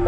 Hey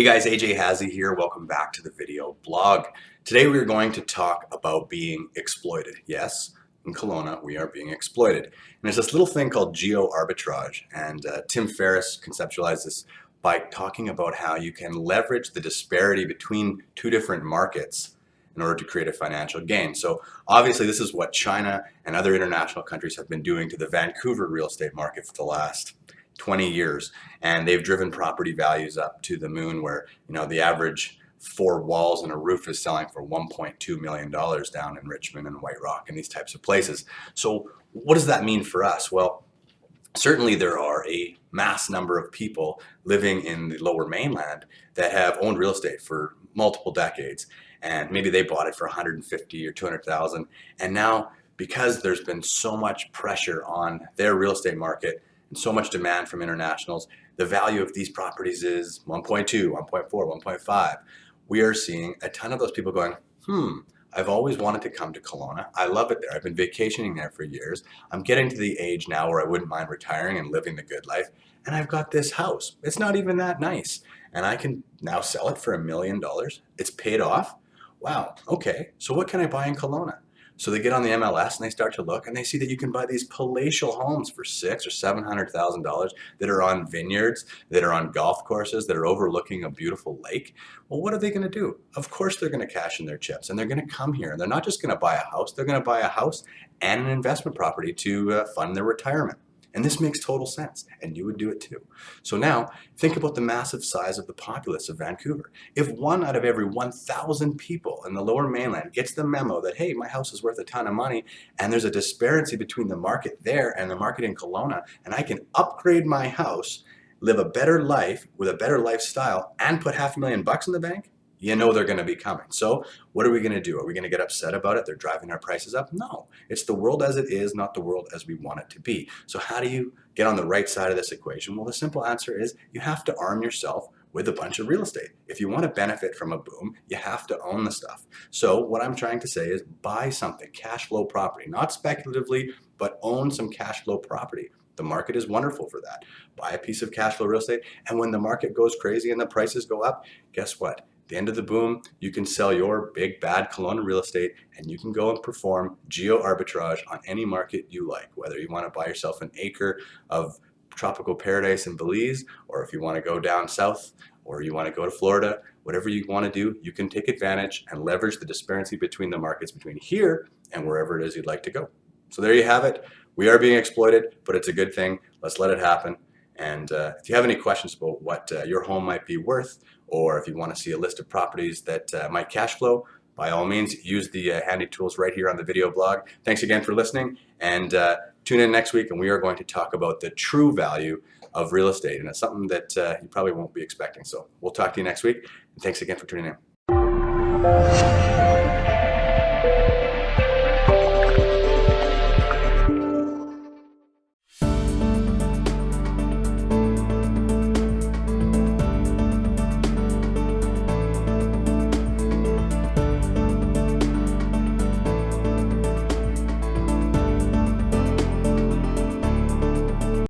guys, AJ Hazy here. Welcome back to the video blog. Today we are going to talk about being exploited. Yes, in Kelowna we are being exploited. And there's this little thing called Geoarbitrage, and Tim Ferris conceptualized this by talking about how you can leverage the disparity between two different markets in order to create a financial gain. So obviously this is what China and other international countries have been doing to the Vancouver real estate market for the last 20 years, and they've driven property values up to the moon, where the average 4 walls and a roof is selling for $1.2 million down in Richmond and White Rock and these types of places. So what does that mean for us? Well, certainly there are a mass number of people living in the lower mainland that have owned real estate for multiple decades, and maybe they bought it for 150 or 200,000, and now because there's been so much pressure on their real estate market and so much demand from internationals, the value of these properties is 1.2, 1.4, 1.5. We are seeing a ton of those people going, I've always wanted to come to Kelowna. I love it there. I've been vacationing there for years. I'm getting to the age now where I wouldn't mind retiring and living the good life. And I've got this house. It's not even that nice. And I can now sell it for $1 million. It's paid off. Wow, okay. So what can I buy in Kelowna? So they get on the MLS and they start to look, and they see that you can buy these palatial homes for $600,000 or $700,000 that are on vineyards, that are on golf courses, that are overlooking a beautiful lake. Well, what are they going to do? Of course they're going to cash in their chips, and they're going to come here, and they're not just going to buy a house. They're going to buy a house and an investment property to fund their retirement. And this makes total sense, and you would do it too. So now, think about the massive size of the populace of Vancouver. If 1 out of every 1,000 people in the lower mainland gets the memo that, hey, my house is worth a ton of money, and there's a disparity between the market there and the market in Kelowna, and I can upgrade my house, live a better life with a better lifestyle, and put $500,000 in the bank, they're going to be coming. So what are we going to do? Are we going to get upset about it? They're driving our prices up? No. It's the world as it is, not the world as we want it to be. So how do you get on the right side of this equation? Well, the simple answer is you have to arm yourself with a bunch of real estate. If you want to benefit from a boom, you have to own the stuff. So what I'm trying to say is buy something, cash flow property, not speculatively, but own some cash flow property. The market is wonderful for that. Buy a piece of cash flow real estate, and when the market goes crazy and the prices go up, guess what? At the end of the boom, you can sell your big bad Kelowna real estate, and you can go and perform geo-arbitrage on any market you like, whether you want to buy yourself an acre of tropical paradise in Belize, or if you want to go down south, or you want to go to Florida. Whatever you want to do, you can take advantage and leverage the disparity between the markets between here and wherever it is you'd like to go. So there you have it. We are being exploited, but it's a good thing. Let's let it happen. And if you have any questions about what your home might be worth, or if you want to see a list of properties that might cash flow, by all means, use the handy tools right here on the video blog. Thanks again for listening, and tune in next week, and we are going to talk about the true value of real estate, and it's something that you probably won't be expecting. So we'll talk to you next week, and thanks again for tuning in.